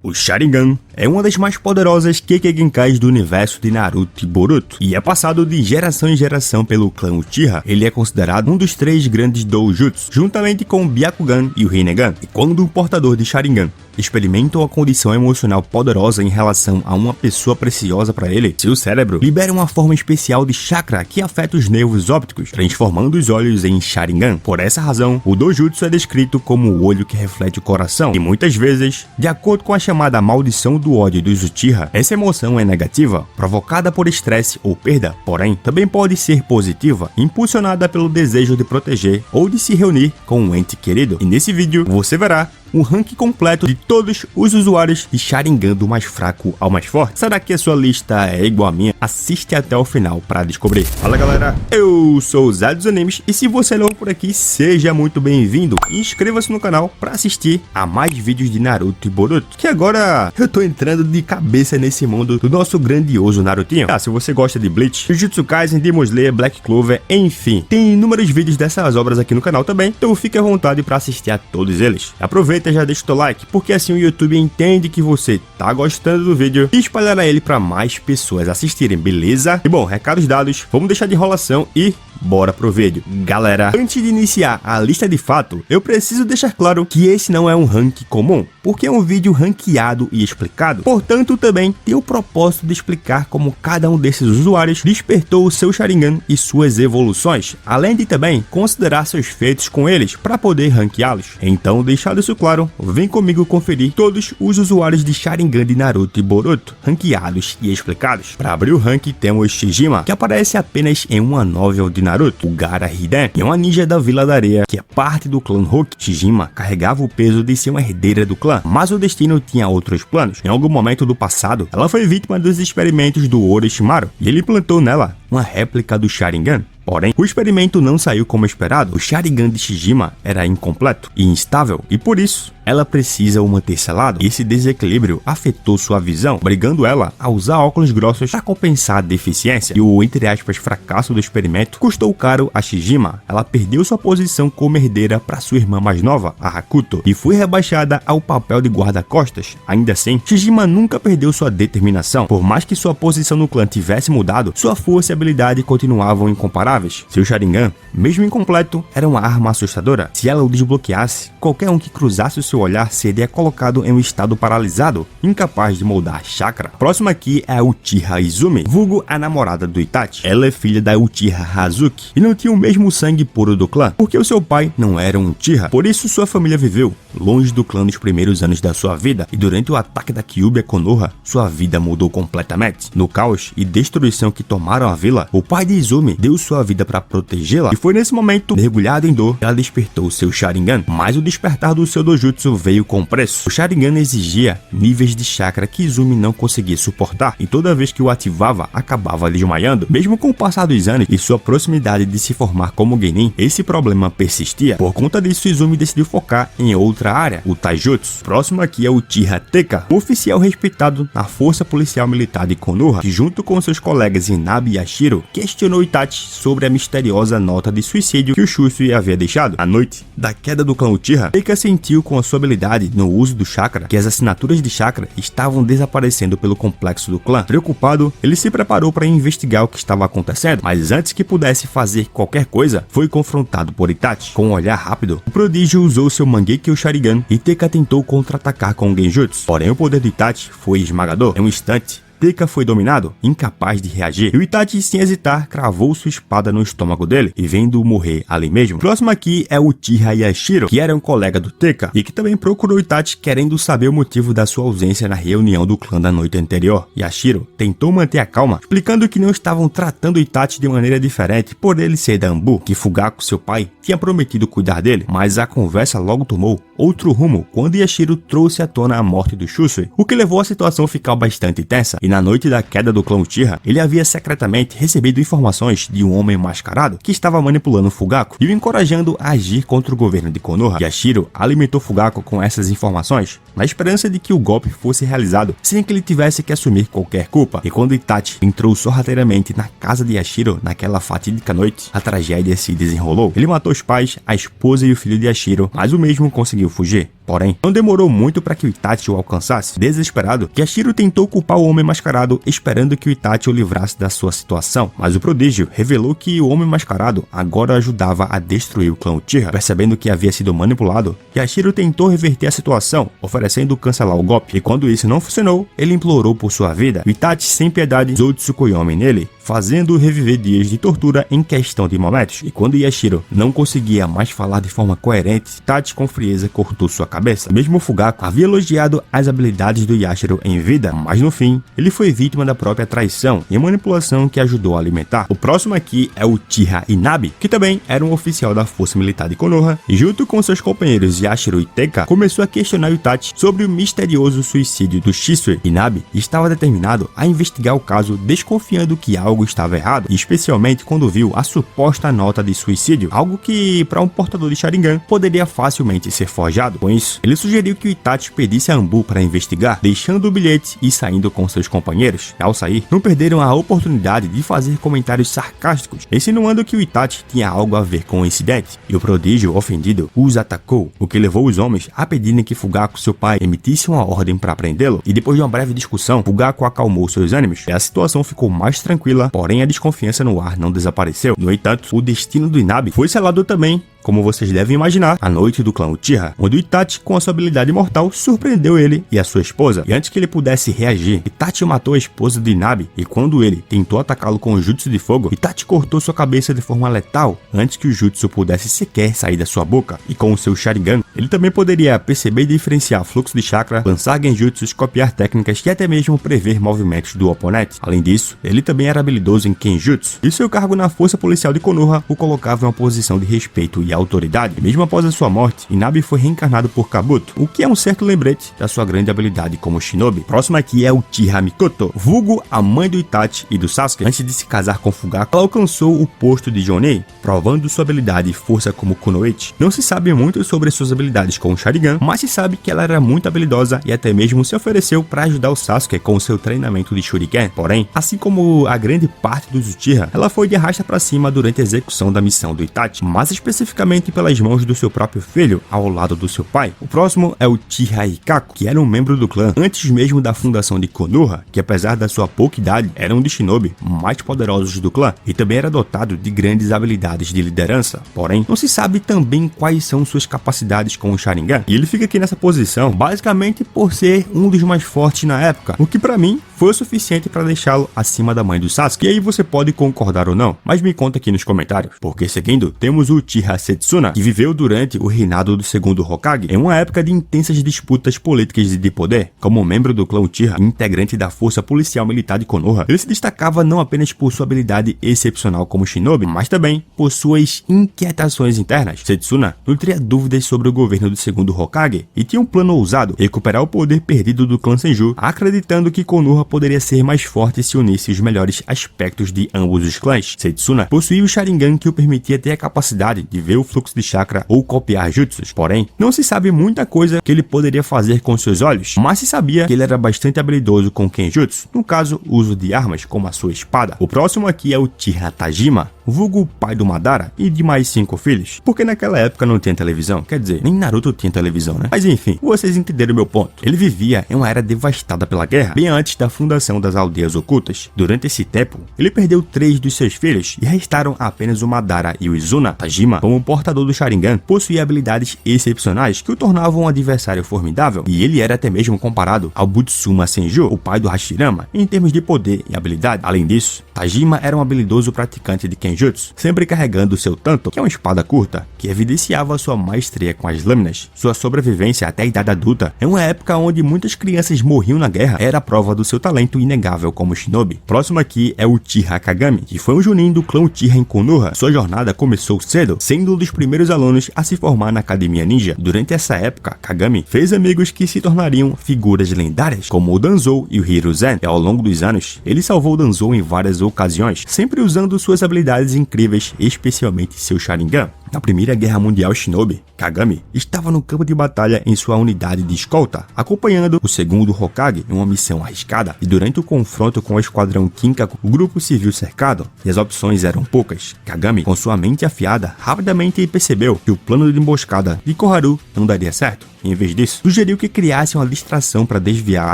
O Sharingan é uma das mais poderosas Kekkei-genkais do universo de Naruto e Boruto, e é passado de geração em geração pelo clã Uchiha. Ele é considerado um dos 3 grandes doujutsu, juntamente com o Byakugan e o Rinnegan. E quando um portador de Sharingan experimenta uma condição emocional poderosa em relação a uma pessoa preciosa para ele, seu cérebro libera uma forma especial de chakra que afeta os nervos ópticos, transformando os olhos em Sharingan. Por essa razão, o doujutsu é descrito como o olho que reflete o coração, e muitas vezes, de acordo com a chamada maldição do ódio dos Uchiha, essa emoção é negativa, provocada por estresse ou perda, porém, também pode ser positiva, impulsionada pelo desejo de proteger ou de se reunir com um ente querido. E nesse vídeo, você verá um ranking completo de todos os usuários de Sharingan do mais fraco ao mais forte. Será que a sua lista é igual à minha? Assiste até o final para descobrir. Fala galera, eu sou o Zé dos Animes e se você é novo por aqui, seja muito bem-vindo. Inscreva-se no canal para assistir a mais vídeos de Naruto e Boruto, que agora eu tô entrando de cabeça nesse mundo do nosso grandioso Narutinho. Se você gosta de Bleach, Jujutsu Kaisen, Demon Slayer, Black Clover, enfim, tem inúmeros vídeos dessas obras aqui no canal também, então fique à vontade para assistir a todos eles. Aproveita e já deixa o teu like, porque assim o YouTube entende que você tá gostando do vídeo e espalhará ele para mais pessoas assistirem, beleza? E bom, recados dados, vamos deixar de enrolação e bora pro vídeo. Galera, antes de iniciar a lista de fato, eu preciso deixar claro que esse não é um ranking comum, porque é um vídeo ranqueado e explicado. Portanto, também tem o propósito de explicar como cada um desses usuários despertou o seu Sharingan e suas evoluções, além de também considerar seus feitos com eles para poder ranqueá-los. Então, deixado isso claro, vem comigo conferir todos os usuários de Sharingan de Naruto e Boruto, ranqueados e explicados. Para abrir o ranking, temos Shijima, que aparece apenas em uma novel de Naruto. O Gaara Hiden, que é uma ninja da Vila da Areia, que é parte do clã Hulk. Shijima carregava o peso de ser uma herdeira do clã, mas o destino tinha outros planos. Em algum momento do passado, ela foi vítima dos experimentos do Orochimaru, e ele plantou nela uma réplica do Sharingan. Porém, o experimento não saiu como esperado. O Sharingan de Shijima era incompleto e instável, e por isso, ela precisa o manter selado. Esse desequilíbrio afetou sua visão, obrigando ela a usar óculos grossos para compensar a deficiência. E o, entre aspas, fracasso do experimento custou caro a Shijima. Ela perdeu sua posição como herdeira para sua irmã mais nova, a Hakuto, e foi rebaixada ao papel de guarda-costas. Ainda assim, Shijima nunca perdeu sua determinação. Por mais que sua posição no clã tivesse mudado, sua força e habilidade continuavam incomparáveis. Seu Sharingan, mesmo incompleto, era uma arma assustadora. Se ela o desbloqueasse, qualquer um que cruzasse o seu olhar seria colocado em um estado paralisado, incapaz de moldar chakra. Próxima aqui é a Uchiha Izumi, vulgo a namorada do Itachi. Ela é filha da Uchiha Hazuki e não tinha o mesmo sangue puro do clã, porque o seu pai não era um Uchiha. Por isso sua família viveu longe do clã nos primeiros anos da sua vida, e durante o ataque da Kyuubi a Konoha, sua vida mudou completamente. No caos e destruição que tomaram a vila, o pai de Izumi deu sua vida para protegê-la, e foi nesse momento, mergulhado em dor, que ela despertou seu Sharingan. Mas o despertar do seu doujutsu veio com preço. O Sharingan exigia níveis de chakra que Izumi não conseguia suportar, e toda vez que o ativava, acabava desmaiando. Mesmo com o passar dos anos e sua proximidade de se formar como Genin, esse problema persistia. Por conta disso, Izumi decidiu focar em outra área, o Taijutsu. Próximo aqui é o Uchiha Teika, um oficial respeitado na força policial militar de Konoha, que junto com seus colegas Inabi e Yashiro, questionou Itachi sobre a misteriosa nota de suicídio que o Shusui havia deixado. À noite da queda do clã Uchiha, Teika sentiu com a sua habilidade no uso do chakra que as assinaturas de chakra estavam desaparecendo pelo complexo do clã. Preocupado, ele se preparou para investigar o que estava acontecendo, mas antes que pudesse fazer qualquer coisa, foi confrontado por Itachi. Com um olhar rápido, o prodígio usou seu Mangekyo Sharingan e Teika tentou contra-atacar com o Genjutsu. Porém, o poder do Itachi foi esmagador. Em um instante, Teika foi dominado, incapaz de reagir, e o Itachi, sem hesitar, cravou sua espada no estômago dele, e vendo-o morrer ali mesmo. Próximo aqui é o Uchiha Yashiro, que era um colega do Teika, e que também procurou Itachi querendo saber o motivo da sua ausência na reunião do clã da noite anterior. Yashiro tentou manter a calma, explicando que não estavam tratando Itachi de maneira diferente por ele ser da Anbu, que Fugaku, seu pai, tinha prometido cuidar dele, mas a conversa logo tomou outro rumo quando Yashiro trouxe à tona a morte do Shusui, o que levou a situação a ficar bastante tensa. E na noite da queda do clã Uchiha, ele havia secretamente recebido informações de um homem mascarado que estava manipulando Fugaku e o encorajando a agir contra o governo de Konoha. Yashiro alimentou Fugaku com essas informações, na esperança de que o golpe fosse realizado sem que ele tivesse que assumir qualquer culpa. E quando Itachi entrou sorrateiramente na casa de Yashiro naquela fatídica noite, a tragédia se desenrolou. Ele matou os pais, a esposa e o filho de Yashiro, mas o mesmo conseguiu fugir. Porém, não demorou muito para que o Itachi o alcançasse. Desesperado, Yashiro tentou culpar o Homem Mascarado, esperando que o Itachi o livrasse da sua situação, mas o prodígio revelou que o Homem Mascarado agora ajudava a destruir o clã Uchiha. Percebendo que havia sido manipulado, Yashiro tentou reverter a situação, oferecendo cancelar o golpe, e quando isso não funcionou, ele implorou por sua vida. O Itachi, sem piedade, usou Tsukuyomi nele, fazendo-o reviver dias de tortura em questão de momentos. E quando Yashiro não conseguia mais falar de forma coerente, Itachi com frieza cortou sua cabeça. Mesmo Fugaku havia elogiado as habilidades do Yashiro em vida, mas no fim, ele foi vítima da própria traição e manipulação que ajudou a alimentar. O próximo aqui é o Uchiha Inabi, que também era um oficial da força militar de Konoha, e junto com seus companheiros Yashiro e Teika, começou a questionar Itachi sobre o misterioso suicídio do Shisui. Inabi estava determinado a investigar o caso, desconfiando que algo estava errado, especialmente quando viu a suposta nota de suicídio, algo que para um portador de Sharingan poderia facilmente ser forjado. Com isso, ele sugeriu que o Itachi pedisse a Anbu para investigar, deixando o bilhete e saindo com seus companheiros. Ao sair, não perderam a oportunidade de fazer comentários sarcásticos, insinuando que o Itachi tinha algo a ver com o incidente, e o prodígio, ofendido, os atacou, o que levou os homens a pedirem que Fugaku, seu pai, emitisse uma ordem para prendê-lo, e depois de uma breve discussão, Fugaku acalmou seus ânimos, e a situação ficou mais tranquila, porém a desconfiança no ar não desapareceu. No entanto, o destino do Inabi foi selado também, como vocês devem imaginar, a noite do clã Uchiha, onde o Itachi, com a sua habilidade mortal, surpreendeu ele e a sua esposa. E antes que ele pudesse reagir, Itachi matou a esposa do Inabi, e quando ele tentou atacá-lo com o jutsu de fogo, Itachi cortou sua cabeça de forma letal, antes que o jutsu pudesse sequer sair da sua boca. E com o seu Sharingan, ele também poderia perceber e diferenciar fluxo de chakra, lançar genjutsus, copiar técnicas e até mesmo prever movimentos do oponente. Além disso, ele também era habilidoso em Kenjutsu, e seu cargo na força policial de Konoha o colocava em uma posição de respeito e autoridade. E mesmo após a sua morte, Inabi foi reencarnado por Kabuto, o que é um certo lembrete da sua grande habilidade como shinobi. Próximo aqui é o Uchiha Mikoto, vulgo a mãe do Itachi e do Sasuke. Antes de se casar com Fugaku, ela alcançou o posto de Jonin, provando sua habilidade e força como kunoichi. Não se sabe muito sobre suas habilidades com o Sharingan, mas se sabe que ela era muito habilidosa e até mesmo se ofereceu para ajudar o Sasuke com seu treinamento de Shuriken. Porém, assim como a grande parte dos Uchiha, ela foi de arrasta para cima durante a execução da missão do Itachi, mas especificamente pelas mãos do seu próprio filho, ao lado do seu pai. O próximo é o Uchiha Ikaku, que era um membro do clã antes mesmo da fundação de Konoha, que apesar da sua pouca idade, era um dos shinobi mais poderosos do clã, e também era dotado de grandes habilidades de liderança. Porém, não se sabe também quais são suas capacidades com o Sharingan, e ele fica aqui nessa posição basicamente por ser um dos mais fortes na época, o que pra mim foi o suficiente para deixá-lo acima da mãe do Sasuke. E aí você pode concordar ou não, mas me conta aqui nos comentários. Porque seguindo, temos o Uchiha Setsuna, que viveu durante o reinado do segundo Hokage, em uma época de intensas disputas políticas e de poder. Como membro do clã Uchiha e integrante da força policial militar de Konoha, ele se destacava não apenas por sua habilidade excepcional como shinobi, mas também por suas inquietações internas. Setsuna nutria dúvidas sobre o governo do segundo Hokage e tinha um plano ousado: recuperar o poder perdido do clã Senju, acreditando que Konoha poderia ser mais forte se unisse os melhores aspectos de ambos os clãs. Setsuna possuía o Sharingan, que o permitia ter a capacidade de ver o fluxo de chakra ou copiar jutsus. Porém, não se sabe muita coisa que ele poderia fazer com seus olhos, mas se sabia que ele era bastante habilidoso com Kenjutsu, no caso, o uso de armas como a sua espada. O próximo aqui é o Uchiha Tajima, vulgo pai do Madara e de mais 5 filhos, porque naquela época não tinha televisão, quer dizer, nem Naruto tinha televisão, né? Mas enfim, vocês entenderam o meu ponto. Ele vivia em uma era devastada pela guerra, bem antes da fundação das aldeias ocultas. Durante esse tempo, ele perdeu 3 dos seus filhos e restaram apenas o Madara e o Izuna. Tajima, como portador do Sharingan, possuía habilidades excepcionais que o tornavam um adversário formidável, e ele era até mesmo comparado ao Butsuma Senju, o pai do Hashirama, em termos de poder e habilidade. Além disso, Tajima era um habilidoso praticante de Kenjutsu, sempre carregando seu tanto, que é uma espada curta, que evidenciava sua maestria com as lâminas. Sua sobrevivência até a idade adulta, em uma época onde muitas crianças morriam na guerra, era a prova do seu talento inegável como shinobi. Próximo aqui é o Uchiha Kagami, que foi um Chunin do clã Uchiha em Konoha. Sua jornada começou cedo, sendo um dos primeiros alunos a se formar na Academia Ninja. Durante essa época, Kagami fez amigos que se tornariam figuras lendárias, como o Danzou e o Hiruzen, e ao longo dos anos, ele salvou o Danzou em várias ocasiões, sempre usando suas habilidades incríveis, especialmente seu Sharingan. Na Primeira Guerra Mundial Shinobi, Kagami estava no campo de batalha em sua unidade de escolta, acompanhando o segundo Hokage em uma missão arriscada, e durante o confronto com o esquadrão Kinkaku, o grupo se viu cercado, e as opções eram poucas. Kagami, com sua mente afiada, rapidamente rapidamente percebeu que o plano de emboscada de Koharu não daria certo. Em vez disso, sugeriu que criasse uma distração para desviar a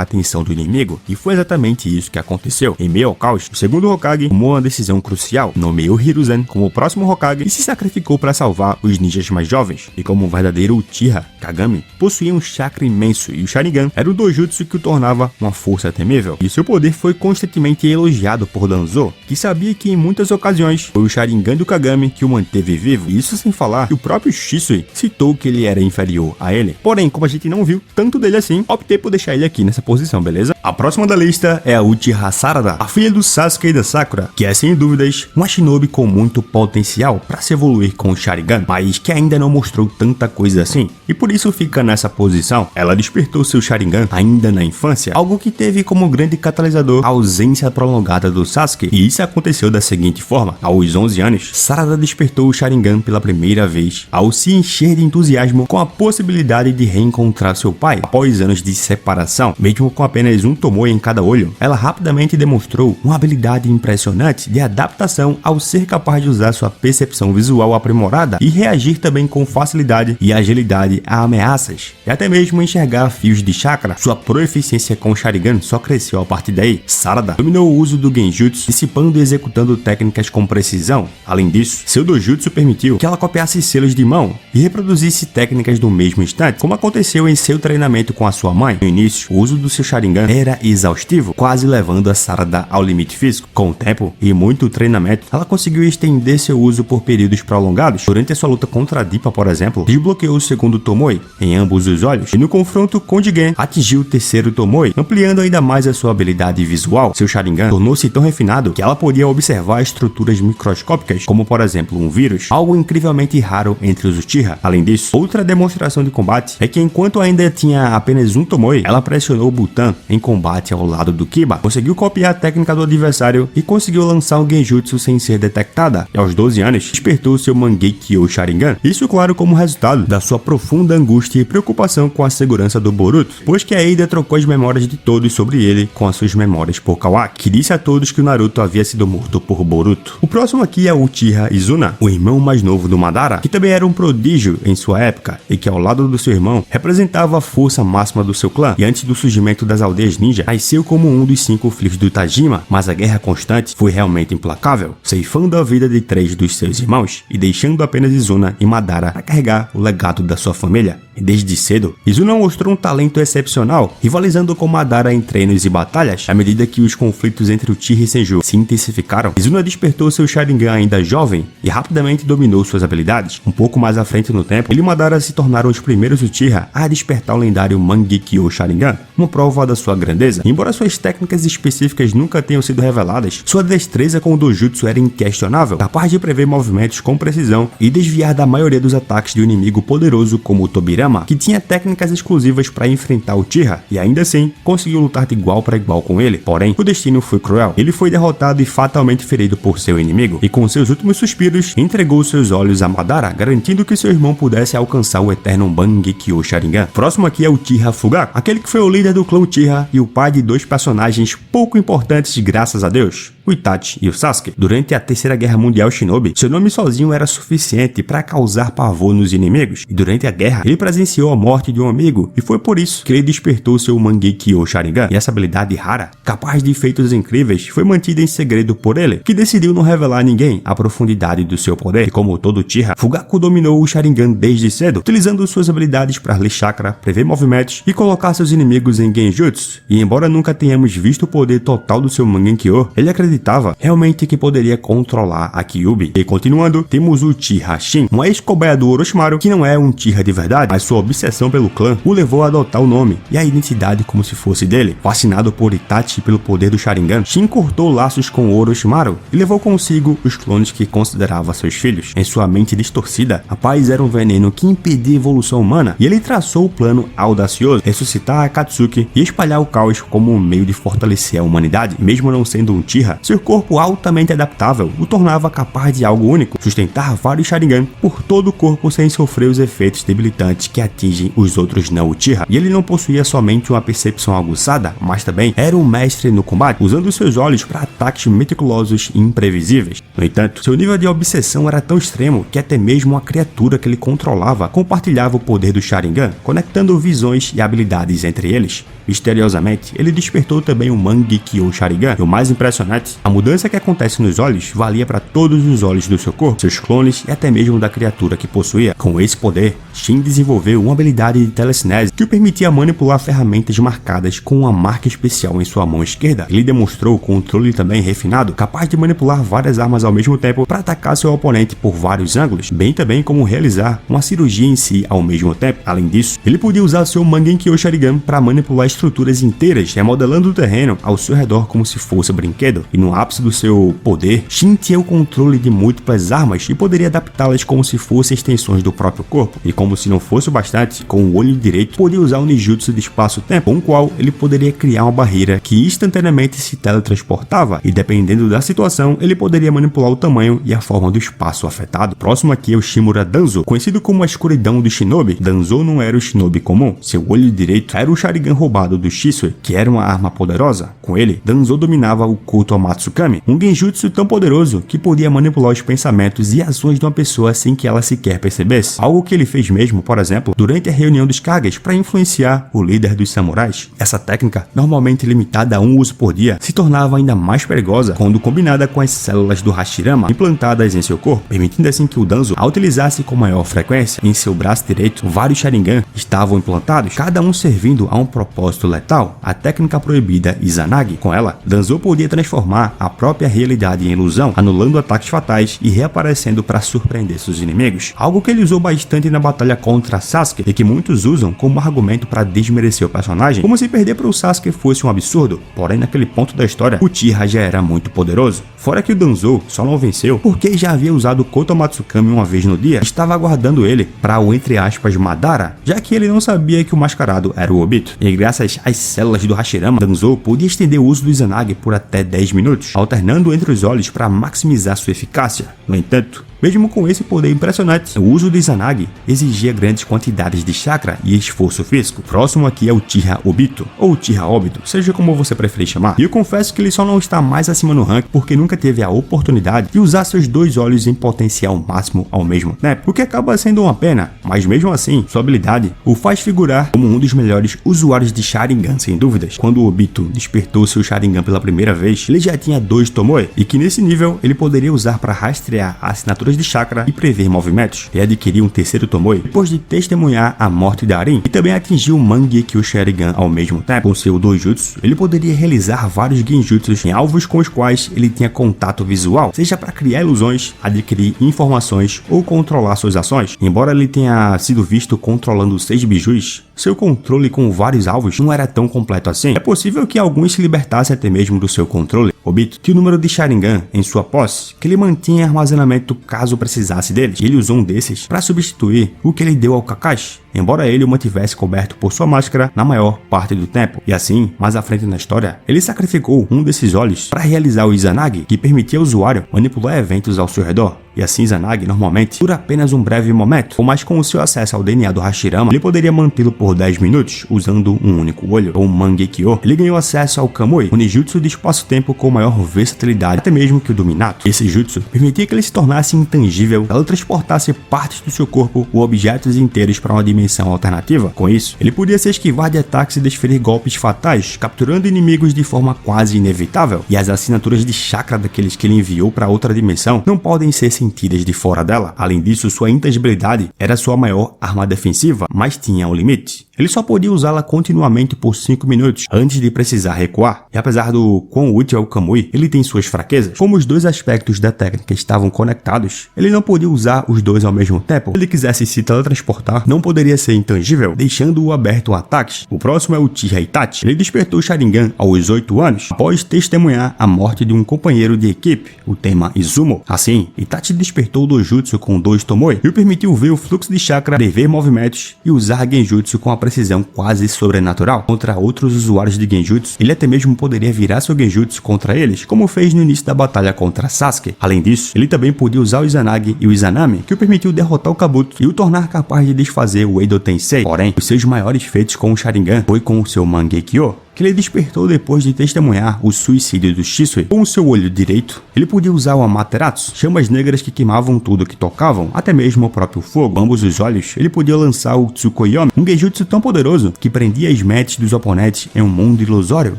atenção do inimigo, e foi exatamente isso que aconteceu. Em meio ao caos, o segundo Hokage tomou uma decisão crucial, nomeou Hiruzen como o próximo Hokage e se sacrificou para salvar os ninjas mais jovens. E como um verdadeiro Uchiha, Kagami possuía um chakra imenso e o Sharingan era o dojutsu que o tornava uma força temível. E seu poder foi constantemente elogiado por Danzo, que sabia que em muitas ocasiões foi o Sharingan do Kagami que o manteve vivo. Isso sem falar que o próprio Shisui citou que ele era inferior a ele. Porém, como a gente não viu tanto dele assim, optei por deixar ele aqui nessa posição, beleza? A próxima da lista é a Uchiha Sarada, a filha do Sasuke e da Sakura, que é sem dúvidas uma shinobi com muito potencial para se evoluir com o Sharingan, mas que ainda não mostrou tanta coisa assim, e por isso fica nessa posição. Ela despertou seu Sharingan ainda na infância, algo que teve como grande catalisador a ausência prolongada do Sasuke, e isso aconteceu da seguinte forma: aos 11 anos, Sarada despertou o Sharingan pela primeira vez, ao se encher de entusiasmo com a possibilidade de reencontrar seu pai após anos de separação. Mesmo com apenas um tomoe em cada olho, ela rapidamente demonstrou uma habilidade impressionante de adaptação ao ser capaz de usar sua percepção visual aprimorada e reagir também com facilidade e agilidade a ameaças, e até mesmo enxergar fios de chakra. Sua proeficiência com o Sharingan só cresceu a partir daí. Sarada dominou o uso do Genjutsu, dissipando e executando técnicas com precisão. Além disso, seu dojutsu permitiu que ela copiasse selos de mão e reproduzisse técnicas do mesmo instante, como aconteceu em seu treinamento com a sua mãe. No início, o uso do seu Sharingan era exaustivo, quase levando a Sarada ao limite físico. Com o tempo e muito treinamento, ela conseguiu estender seu uso por períodos prolongados. Durante a sua luta contra a Dippa, por exemplo, desbloqueou o segundo tomoe em ambos os olhos, e no confronto com Jigen, atingiu o terceiro tomoe, ampliando ainda mais a sua habilidade visual. Seu Sharingan tornou-se tão refinado que ela podia observar estruturas microscópicas, como por exemplo um vírus, algo incrivelmente raro entre os Uchiha. Além disso, outra demonstração de combate é que enquanto ainda tinha apenas um tomoe, ela pressionou o Butan em combate ao lado do Kiba, conseguiu copiar a técnica do adversário e conseguiu lançar um Genjutsu sem ser detectada, e aos 12 anos despertou seu Mangekyo Sharingan. Isso, claro, como resultado da sua profunda angústia e preocupação com a segurança do Boruto, pois que a Eida trocou as memórias de todos sobre ele com as suas memórias por Kawaki, que disse a todos que o Naruto havia sido morto por Boruto. O próximo aqui é o Uchiha Izuna, o irmão mais novo do Madara, que também era um prodígio em sua época e que ao lado do seu irmão representava a força máxima do seu clã, e antes do surgimento das aldeias ninja, nasceu como um dos 5 filhos do Tajima, mas a guerra constante foi realmente implacável, ceifando a vida de 3 dos seus irmãos e deixando apenas Izuna e Madara para carregar o legado da sua família. E desde cedo, Izuna mostrou um talento excepcional, rivalizando com Madara em treinos e batalhas. À medida que os conflitos entre Uchiha e Senju se intensificaram, Izuna despertou seu Sharingan ainda jovem e rapidamente dominou suas habilidades. Um pouco mais à frente no tempo, ele e Madara se tornaram os primeiros Uchiha a despertar o lendário Mangekyo Sharingan, uma prova da sua grandeza. Embora suas técnicas específicas nunca tenham sido reveladas, sua destreza com o dojutsu era inquestionável, capaz de prever movimentos com precisão e desviar da maioria dos ataques de um inimigo poderoso como o Tobirama, que tinha técnicas exclusivas para enfrentar o Uchiha, e ainda assim conseguiu lutar de igual para igual com ele. Porém, o destino foi cruel. Ele foi derrotado e fatalmente ferido por seu inimigo, e com seus últimos suspiros, entregou seus olhos a Madara, garantindo que seu irmão pudesse alcançar o eterno Mangekyo Sharingan. Próximo aqui é o Uchiha Fugaku, aquele que foi o líder do clã Uchiha e o pai de 2 personagens pouco importantes graças a Deus, o Itachi e o Sasuke. Durante a Terceira Guerra Mundial Shinobi, seu nome sozinho era suficiente para causar pavor nos inimigos, e durante a guerra, ele presenciou a morte de um amigo, e foi por isso que ele despertou seu Mangekyo Sharingan, e essa habilidade rara, capaz de feitos incríveis, foi mantida em segredo por ele, que decidiu não revelar a ninguém a profundidade do seu poder. E como todo Uchiha, Fugaku dominou o Sharingan desde cedo, utilizando suas habilidades para ler chakra, prever movimentos e colocar seus inimigos em Genjutsu. E embora nunca tenhamos visto o poder total do seu Mangekyo, ele acreditava realmente que poderia controlar a Kyuubi. E continuando, temos o Uchiha Shin, um ex-cobaia do Orochimaru que não é um Uchiha de verdade, mas sua obsessão pelo clã o levou a adotar o nome e a identidade como se fosse dele. Fascinado por Itachi e pelo poder do Sharingan, Shin cortou laços com o Orochimaru e levou consigo os clones que considerava seus filhos. Em sua mente distorcida, a paz era um veneno que impedia a evolução humana, e ele traçou o plano audacioso: ressuscitar a Akatsuki e espalhar o caos como um meio de fortalecer a humanidade. Mesmo não sendo um Uchiha, Seu corpo altamente adaptável o tornava capaz de algo único, sustentar vários Sharingan por todo o corpo sem sofrer os efeitos debilitantes que atingem os outros não Uchiha. E ele não possuía somente uma percepção aguçada, mas também era um mestre no combate, usando seus olhos para ataques meticulosos e imprevisíveis. No entanto, seu nível de obsessão era tão extremo que até mesmo a criatura que ele controlava compartilhava o poder do Sharingan, conectando visões e habilidades entre eles. Misteriosamente, ele despertou também o Mangekyo Sharingan, e o mais impressionante, a mudança que acontece nos olhos valia para todos os olhos do seu corpo, seus clones e até mesmo da criatura que possuía. Com esse poder, Shin desenvolveu uma habilidade de telecinese que o permitia manipular ferramentas marcadas com uma marca especial em sua mão esquerda. Ele demonstrou o controle também refinado, capaz de manipular várias armas ao mesmo tempo para atacar seu oponente por vários ângulos, bem também como realizar uma cirurgia em si ao mesmo tempo. Além disso, ele podia usar seu Mangekyo Sharingan para manipular estruturas inteiras, remodelando o terreno ao seu redor como se fosse brinquedo. E no ápice do seu poder, Shin tinha o controle de múltiplas armas e poderia adaptá-las como se fossem extensões do próprio corpo. E como se não fosse o bastante, com o olho direito, podia usar o ninjutsu de espaço-tempo, com o qual ele poderia criar uma barreira que instantaneamente se teletransportava, e dependendo da situação, ele poderia manipular o tamanho e a forma do espaço afetado. Próximo aqui é o Shimura Danzo, conhecido como a escuridão do Shinobi. Danzo não era o Shinobi comum, seu olho direito era o Sharingan roubado do Shisui, que era uma arma poderosa. Com ele, Danzo dominava o Koto Matsukami, um genjutsu tão poderoso que podia manipular os pensamentos e ações de uma pessoa sem que ela sequer percebesse. Algo que ele fez mesmo, por exemplo, durante a reunião dos Kages para influenciar o líder dos samurais. Essa técnica, normalmente limitada a um uso por dia, se tornava ainda mais perigosa quando combinada com as células do Hashirama implantadas em seu corpo, permitindo assim que o Danzo a utilizasse com maior frequência. Em seu braço direito, vários Sharingan estavam implantados, cada um servindo a um propósito letal, a técnica proibida Izanagi. Com ela, Danzo podia transformar a própria realidade em ilusão, anulando ataques fatais e reaparecendo para surpreender seus inimigos. Algo que ele usou bastante na batalha contra Sasuke e que muitos usam como argumento para desmerecer o personagem, como se perder para o Sasuke fosse um absurdo. Porém, naquele ponto da história, o Uchiha já era muito poderoso. Fora que o Danzo só não venceu porque já havia usado o Koto Matsukami uma vez no dia, estava aguardando ele para o entre aspas Madara, já que ele não sabia que o mascarado era o Obito. E graças às células do Hashirama, Danzo podia estender o uso do Izanagi por até 10 minutos, alternando entre os olhos para maximizar sua eficácia. No entanto, mesmo com esse poder impressionante, o uso do Izanagi exigia grandes quantidades de chakra e esforço físico. Próximo aqui é o Uchiha Obito, ou Uchiha Obito, seja como você preferir chamar. E eu confesso que ele só não está mais acima no ranking porque nunca teve a oportunidade de usar seus dois olhos em potencial máximo ao mesmo tempo, o que acaba sendo uma pena, mas mesmo assim, sua habilidade o faz figurar como um dos melhores usuários de Sharingan, sem dúvidas. Quando o Obito despertou seu Sharingan pela primeira vez, ele já tinha 2 Tomoe, e que nesse nível ele poderia usar para rastrear assinaturas de chakra e prever movimentos. Ele adquiriu um terceiro Tomoe depois de testemunhar a morte de Arin e também atingiu o Mangekyo Sharingan ao mesmo tempo. Com seu Dojutsu, ele poderia realizar vários genjutsus em alvos com os quais ele tinha contato visual, seja para criar ilusões, adquirir informações ou controlar suas ações. Embora ele tenha sido visto controlando 6 bijus, seu controle com vários alvos não era tão completo assim. É possível que alguns se libertassem até mesmo do seu controle. Obito tinha o número de Sharingan em sua posse, que ele mantinha em armazenamento caso precisasse deles, e ele usou um desses para substituir o que ele deu ao Kakashi, embora ele o mantivesse coberto por sua máscara na maior parte do tempo. E assim, mais à frente na história, ele sacrificou um desses olhos para realizar o Izanagi, que permitia ao usuário manipular eventos ao seu redor. E assim Izanagi normalmente dura apenas um breve momento, mas com o seu acesso ao DNA do Hashirama, ele poderia mantê-lo por 10 minutos, usando um único olho, ou Mangekyo. Ele ganhou acesso ao Kamui, um ninjutsu de espaço-tempo com maior versatilidade, até mesmo que o do Minato. Esse jutsu permitia que ele se tornasse intangível, ela transportasse partes do seu corpo ou objetos inteiros para uma dimensão alternativa. Com isso, ele podia se esquivar de ataques e desferir golpes fatais, capturando inimigos de forma quase inevitável. E as assinaturas de chakra daqueles que ele enviou para outra dimensão não podem ser sentidas de fora dela. Além disso, sua intangibilidade era sua maior arma defensiva, mas tinha um limite. Ele só podia usá-la continuamente por 5 minutos, antes de precisar recuar. E apesar do quão útil é o Kamui, ele tem suas fraquezas. Como os dois aspectos da técnica estavam conectados, ele não podia usar os dois ao mesmo tempo. Se ele quisesse se teletransportar, não poderia ser intangível, deixando-o aberto a ataques. O próximo é o Uchiha Itachi. Ele despertou o Sharingan aos 8 anos, após testemunhar a morte de um companheiro de equipe, o Tenma Izumo. Assim, Itachi despertou o Dojutsu com 2 Tomoe e o permitiu ver o fluxo de chakra, prever movimentos e usar Genjutsu com a precisão quase sobrenatural contra outros usuários de Genjutsu. Ele até mesmo poderia virar seu Genjutsu contra eles, como fez no início da batalha contra Sasuke. Além disso, ele também podia usar o Izanagi e o Izanami, que o permitiu derrotar o Kabuto e o tornar capaz de desfazer o Edo Tensei. Porém, os seus maiores feitos com o Sharingan foi com o seu Mangekyo, que ele despertou depois de testemunhar o suicídio do Shisui. Com o seu olho direito, ele podia usar o Amaterasu, chamas negras que queimavam tudo que tocavam, até mesmo o próprio fogo. Com ambos os olhos, ele podia lançar o Tsukuyomi, um genjutsu tão poderoso que prendia as mentes dos oponentes em um mundo ilusório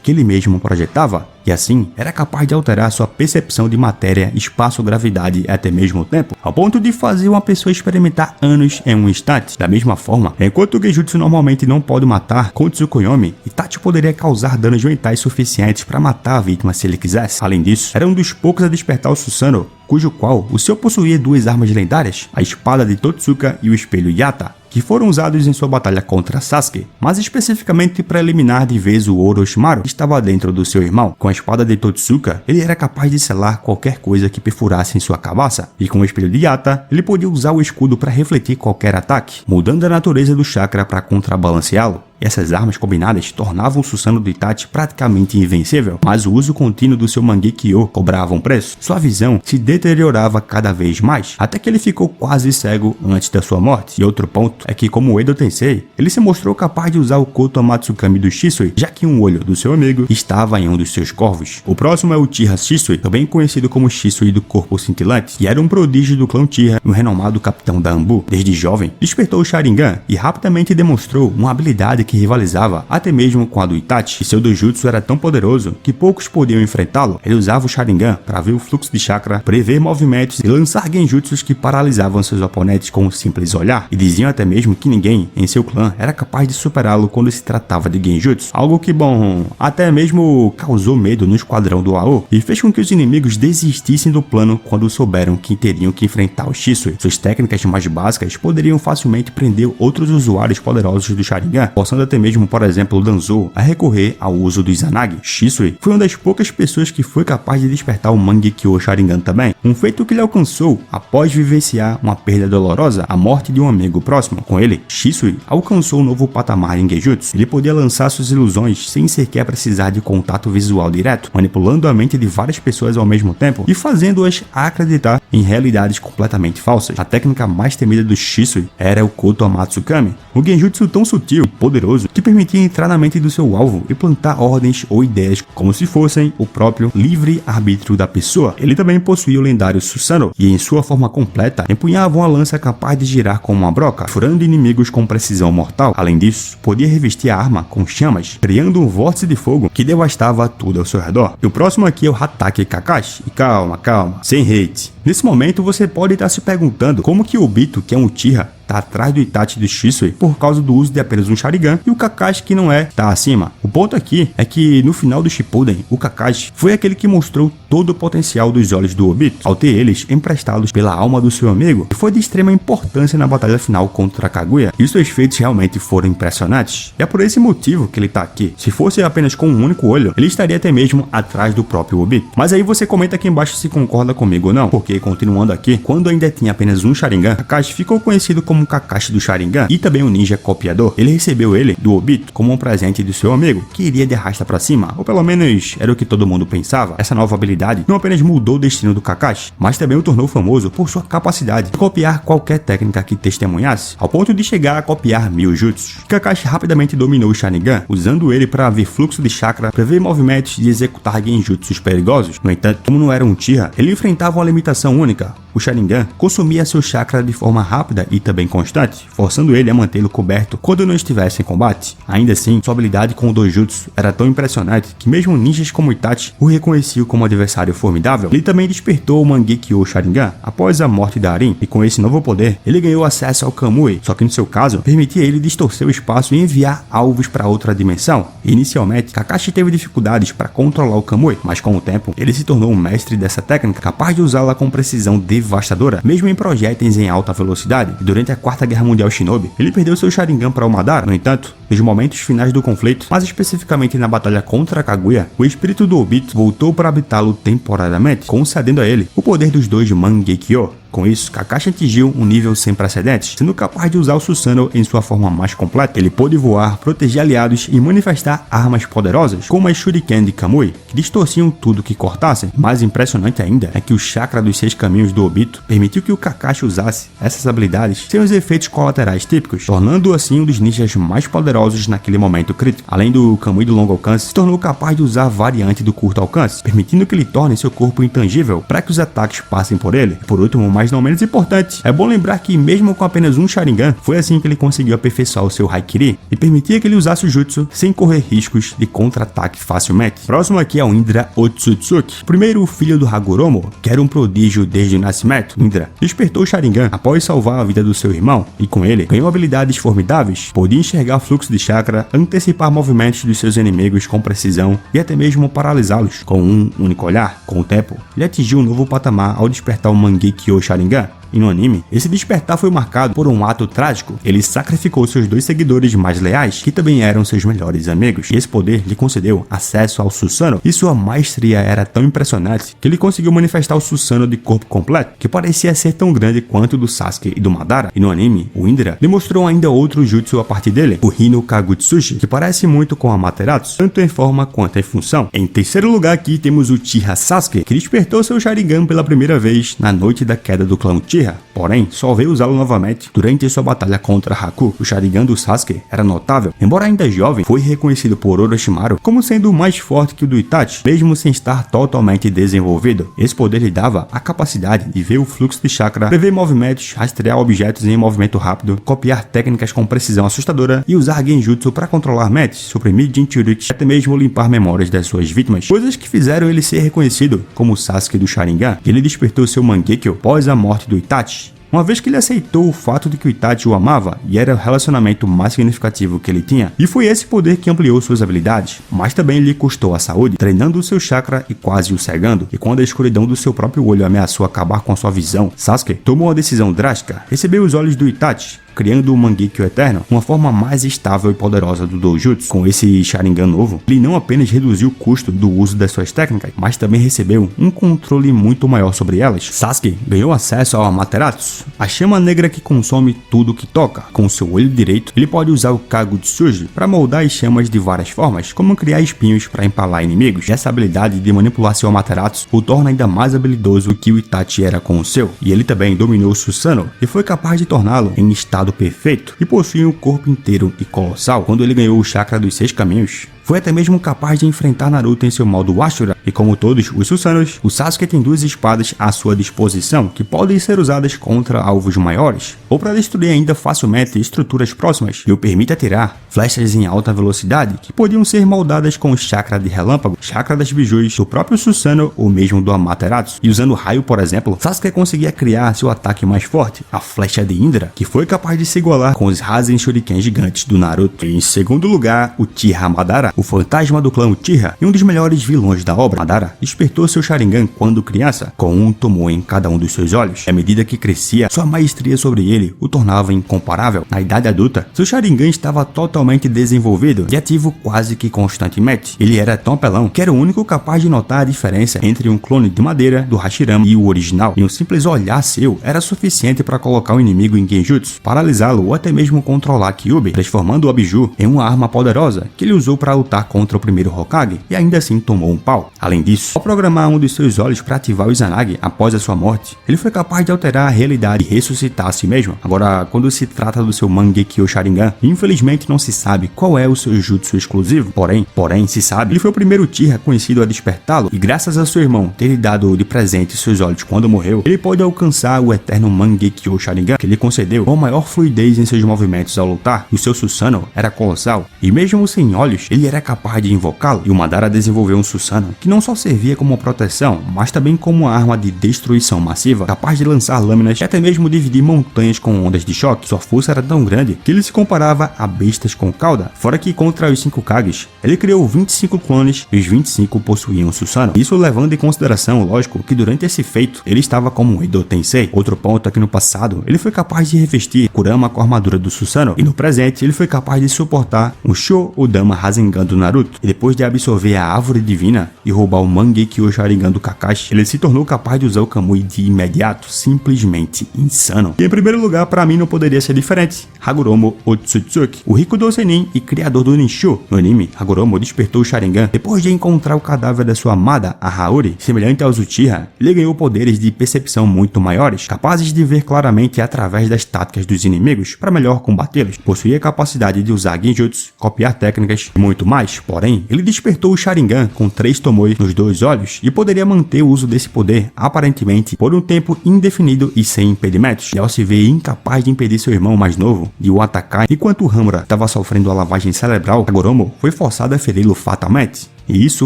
que ele mesmo projetava. E assim, era capaz de alterar sua percepção de matéria, espaço, gravidade e até mesmo tempo, ao ponto de fazer uma pessoa experimentar anos em um instante. Da mesma forma, enquanto o Genjutsu normalmente não pode matar, com o Tsukuyomi, Itachi poderia causar danos mentais suficientes para matar a vítima se ele quisesse. Além disso, era um dos poucos a despertar o Susanoo, cujo qual o seu possuía 2 armas lendárias, a espada de Totsuka e o espelho Yata, que foram usados em sua batalha contra Sasuke, mas especificamente para eliminar de vez o Orochimaru, que estava dentro do seu irmão. Com a espada de Totsuka, ele era capaz de selar qualquer coisa que perfurasse em sua cabeça, e com o espelho de Yata, ele podia usar o escudo para refletir qualquer ataque, mudando a natureza do chakra para contrabalanceá-lo. Essas armas combinadas tornavam o Susanoo do Itachi praticamente invencível, mas o uso contínuo do seu Mangekyo cobrava um preço. Sua visão se deteriorava cada vez mais, até que ele ficou quase cego antes da sua morte. E outro ponto é que, como o Edo Tensei, ele se mostrou capaz de usar o Koto Amatsukami do Shisui, já que um olho do seu amigo estava em um dos seus corvos. O próximo é o Uchiha Shisui, também conhecido como Shisui do Corpo Cintilante, e era um prodígio do clã Uchiha e um renomado capitão da Anbu. Desde jovem, despertou o Sharingan e rapidamente demonstrou uma habilidade que rivalizava até mesmo com a do Itachi, e seu Dojutsu era tão poderoso que poucos podiam enfrentá-lo. Ele usava o Sharingan para ver o fluxo de chakra, prever movimentos e lançar genjutsus que paralisavam seus oponentes com um simples olhar, e diziam até mesmo que ninguém em seu clã era capaz de superá-lo quando se tratava de genjutsu, algo que, bom, até mesmo causou medo no esquadrão do Ao e fez com que os inimigos desistissem do plano quando souberam que teriam que enfrentar o Shisui. Suas técnicas mais básicas poderiam facilmente prender outros usuários poderosos do Sharingan, forçando até mesmo, por exemplo, o Danzou a recorrer ao uso do Izanagi. Shisui foi uma das poucas pessoas que foi capaz de despertar o Mangekyo Sharingan também, um feito que ele alcançou após vivenciar uma perda dolorosa, a morte de um amigo próximo. Com ele, Shisui alcançou um novo patamar em Genjutsu. Ele podia lançar suas ilusões sem sequer precisar de contato visual direto, manipulando a mente de várias pessoas ao mesmo tempo e fazendo-as acreditar em realidades completamente falsas. A técnica mais temida do Shisui era o Koto Amatsukami, um genjutsu tão sutil e poderoso que permitia entrar na mente do seu alvo e plantar ordens ou ideias como se fossem o próprio livre-arbítrio da pessoa. Ele também possuía o lendário Susanoo, e em sua forma completa empunhava uma lança capaz de girar como uma broca, furando inimigos com precisão mortal. Além disso, podia revestir a arma com chamas, criando um vórtice de fogo que devastava tudo ao seu redor. E o próximo aqui é o Hatake Kakashi. E calma, sem hate. Nesse momento você pode estar se perguntando como que o Obito, que é um Uchiha, tá atrás do Itachi do Shisui por causa do uso de apenas um Sharingan, e o Kakashi, que não é, tá acima. O ponto aqui é que no final do Shippuden, o Kakashi foi aquele que mostrou todo o potencial dos olhos do Obito, ao ter eles emprestados pela alma do seu amigo, e foi de extrema importância na batalha final contra Kaguya, e seus feitos realmente foram impressionantes. E é por esse motivo que ele tá aqui. Se fosse apenas com um único olho, ele estaria até mesmo atrás do próprio Obito. Mas aí você comenta aqui embaixo se concorda comigo ou não, porque continuando aqui, quando ainda tinha apenas um Sharingan, Kakashi ficou conhecido como Kakashi do Sharingan e também um ninja copiador. Ele recebeu ele do Obito como um presente do seu amigo, que iria de arrasta pra cima, ou pelo menos era o que todo mundo pensava. Essa nova habilidade não apenas mudou o destino do Kakashi, mas também o tornou famoso por sua capacidade de copiar qualquer técnica que testemunhasse, ao ponto de chegar a copiar 1000 jutsus. Kakashi rapidamente dominou o Sharingan, usando ele para ver fluxo de chakra, prever movimentos e executar genjutsus perigosos. No entanto, como não era um Uchiha, ele enfrentava uma limitação única. O Sharingan consumia seu chakra de forma rápida e também constante, forçando ele a mantê-lo coberto quando não estivesse em combate. Ainda assim, sua habilidade com o Dojutsu era tão impressionante que mesmo ninjas como Itachi o reconheciam como adversário formidável. Ele também despertou o Mangekyo Sharingan após a morte da Arin, e com esse novo poder, ele ganhou acesso ao Kamui, só que no seu caso, permitia ele distorcer o espaço e enviar alvos para outra dimensão. Inicialmente, Kakashi teve dificuldades para controlar o Kamui, mas com o tempo, ele se tornou um mestre dessa técnica, capaz de usá-la com precisão devastadora, mesmo em projéteis em alta velocidade. E durante a Quarta Guerra Mundial Shinobi, ele perdeu seu Sharingan para o Madara. No entanto, nos momentos finais do conflito, mais especificamente na batalha contra Kaguya, o espírito do Obito voltou para habitá-lo temporariamente, concedendo a ele o poder dos dois Mangekyo. Com isso, Kakashi atingiu um nível sem precedentes, sendo capaz de usar o Susanoo em sua forma mais completa. Ele pôde voar, proteger aliados e manifestar armas poderosas, como as Shuriken de Kamui, que distorciam tudo que cortassem. Mais impressionante ainda é que o chakra dos 6 caminhos do Obito permitiu que o Kakashi usasse essas habilidades sem os efeitos colaterais típicos, tornando-o assim um dos ninjas mais poderosos naquele momento crítico. Além do Kamui do longo alcance, se tornou capaz de usar a variante do curto alcance, permitindo que ele torne seu corpo intangível para que os ataques passem por ele. E por último, mas não menos importante, é bom lembrar que mesmo com apenas um Sharingan, foi assim que ele conseguiu aperfeiçoar o seu Haikiri e permitia que ele usasse o Jutsu sem correr riscos de contra-ataque facilmente. Próximo aqui é o Indra Otsutsuki, primeiro filho do Hagoromo, que era um prodígio desde o nascimento. Indra despertou o Sharingan após salvar a vida do seu irmão e com ele ganhou habilidades formidáveis, podia enxergar fluxo de chakra, antecipar movimentos dos seus inimigos com precisão e até mesmo paralisá-los com um único olhar. Com o tempo, ele atingiu um novo patamar ao despertar o Mangekyo Sharingan. E no anime, esse despertar foi marcado por um ato trágico. Ele sacrificou seus 2 seguidores mais leais, que também eram seus melhores amigos, e esse poder lhe concedeu acesso ao Susanoo, e sua maestria era tão impressionante que ele conseguiu manifestar o Susanoo de corpo completo, que parecia ser tão grande quanto o do Sasuke e do Madara. E no anime, o Indra demonstrou ainda outro jutsu a partir dele, o Hino Kagutsushi, que parece muito com a Amaterasu, tanto em forma quanto em função. Em terceiro lugar aqui temos o Uchiha Sasuke, que despertou seu Sharingan pela primeira vez na noite da queda do clã Uchiha. Porém, só veio usá-lo novamente durante sua batalha contra Haku. O Sharingan do Sasuke era notável. Embora ainda jovem, foi reconhecido por Orochimaru como sendo mais forte que o do Itachi, mesmo sem estar totalmente desenvolvido. Esse poder lhe dava a capacidade de ver o fluxo de chakra, prever movimentos, rastrear objetos em movimento rápido, copiar técnicas com precisão assustadora e usar genjutsu para controlar mentes, suprimir Jinchuriki e até mesmo limpar memórias das suas vítimas. Coisas que fizeram ele ser reconhecido como o Sasuke do Sharingan. Ele despertou seu Mangekyo após a morte do Itachi, uma vez que ele aceitou o fato de que o Itachi o amava e era o relacionamento mais significativo que ele tinha, e foi esse poder que ampliou suas habilidades, mas também lhe custou a saúde, treinando o seu chakra e quase o cegando, e quando a escuridão do seu próprio olho ameaçou acabar com a sua visão, Sasuke tomou uma decisão drástica, recebeu os olhos do Itachi, criando o Mangekyo Eterno, uma forma mais estável e poderosa do Doujutsu. Com esse Sharingan novo, ele não apenas reduziu o custo do uso das suas técnicas, mas também recebeu um controle muito maior sobre elas. Sasuke ganhou acesso ao Amaterasu, a chama negra que consome tudo que toca. Com seu olho direito, ele pode usar o Kagutsuji para moldar as chamas de várias formas, como criar espinhos para empalar inimigos. Essa habilidade de manipular seu Amaterasu o torna ainda mais habilidoso que o Itachi era com o seu, e ele também dominou o Susanoo e foi capaz de torná-lo em estado perfeito e possui um corpo inteiro e colossal. Quando ele ganhou o chakra dos 6 caminhos, foi até mesmo capaz de enfrentar Naruto em seu modo Ashura, e como todos os Susanos, o Sasuke tem 2 espadas à sua disposição, que podem ser usadas contra alvos maiores, ou para destruir ainda facilmente estruturas próximas, e o permite atirar flechas em alta velocidade, que podiam ser moldadas com o chakra de relâmpago, chakra das bijus, do próprio Susanoo ou mesmo do Amaterasu. E usando o raio, por exemplo, Sasuke conseguia criar seu ataque mais forte, a flecha de Indra, que foi capaz de se igualar com os Rasen Shuriken gigantes do Naruto. E em segundo lugar, o Uchiha Madara, o fantasma do clã Uchiha e um dos melhores vilões da obra. Madara despertou seu Sharingan quando criança, com um tomou em cada um dos seus olhos. À medida que crescia, sua maestria sobre ele o tornava incomparável. Na idade adulta, seu Sharingan estava totalmente desenvolvido e ativo quase que constantemente. Ele era tão apelão que era o único capaz de notar a diferença entre um clone de madeira do Hashirama e o original, e um simples olhar seu era suficiente para colocar o inimigo em genjutsu, paralisá-lo ou até mesmo controlar Kyuubi, transformando o Abiju em uma arma poderosa que ele usou para lutar contra o primeiro Hokage e ainda assim tomou um pau. Além disso, ao programar um dos seus olhos para ativar o Izanagi após a sua morte, ele foi capaz de alterar a realidade e ressuscitar a si mesmo. Agora, quando se trata do seu Mangekyo Sharingan, infelizmente não se sabe qual é o seu jutsu exclusivo, porém se sabe, ele foi o primeiro Uchiha conhecido a despertá-lo, e graças a seu irmão ter lhe dado de presente seus olhos quando morreu, ele pode alcançar o eterno Mangekyo Sharingan, que lhe concedeu com maior fluidez em seus movimentos ao lutar. O seu Susanoo era colossal, e mesmo sem olhos, ele era capaz de invocá-lo, e o Madara desenvolveu um Susanoo que não só servia como proteção, mas também como uma arma de destruição massiva, capaz de lançar lâminas e até mesmo dividir montanhas com ondas de choque. Sua força era tão grande que ele se comparava a bestas com cauda, fora que contra os 5 Kages, ele criou 25 clones e os 25 possuíam Susanoo. Isso levando em consideração, lógico, que durante esse feito, ele estava como um Edo Tensei. Outro ponto é que no passado, ele foi capaz de revestir Kurama com a armadura do Susanoo, e no presente, ele foi capaz de suportar um Sho Odama Rasengan Sharingan do Naruto, e depois de absorver a árvore divina e roubar o Mangekyo Sharingan do Kakashi, ele se tornou capaz de usar o Kamui de imediato, simplesmente insano. E em primeiro lugar, para mim não poderia ser diferente, Hagoromo Otsutsuki, o Rikudo Sennin e criador do Ninshu. No anime, Hagoromo despertou o Sharingan depois de encontrar o cadáver da sua amada, a Haori. Semelhante aos Uchiha, ele ganhou poderes de percepção muito maiores, capazes de ver claramente através das táticas dos inimigos para melhor combatê-los. Possuía a capacidade de usar genjutsu, copiar técnicas e muito mais, porém, ele despertou o Sharingan com 3 tomoe nos 2 olhos e poderia manter o uso desse poder, aparentemente, por um tempo indefinido e sem impedimentos. E ao se ver incapaz de impedir seu irmão mais novo de o atacar enquanto Hamura estava sofrendo a lavagem cerebral, Hagoromo foi forçado a feri-lo fatalmente. E isso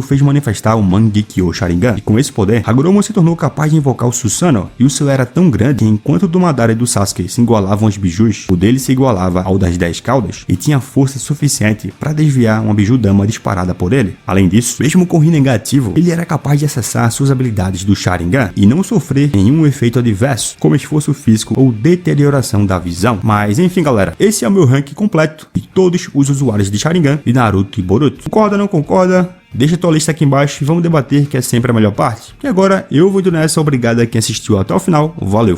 fez manifestar o Mangekyo Sharingan, e com esse poder, Hagoromo se tornou capaz de invocar o Susanoo, e o seu era tão grande que enquanto o do Madara e do Sasuke se igualavam aos bijus, o dele se igualava ao das 10 caudas, e tinha força suficiente para desviar uma biju-dama disparada por ele. Além disso, mesmo com Rinnegan ativo, ele era capaz de acessar suas habilidades do Sharingan, e não sofrer nenhum efeito adverso, como esforço físico ou deterioração da visão. Mas enfim galera, esse é o meu ranking completo de todos os usuários de Sharingan de Naruto e Boruto. Concorda, não concorda? Deixa tua lista aqui embaixo e vamos debater, que é sempre a melhor parte. E agora eu vou indo nessa, obrigado a quem assistiu até o final, valeu!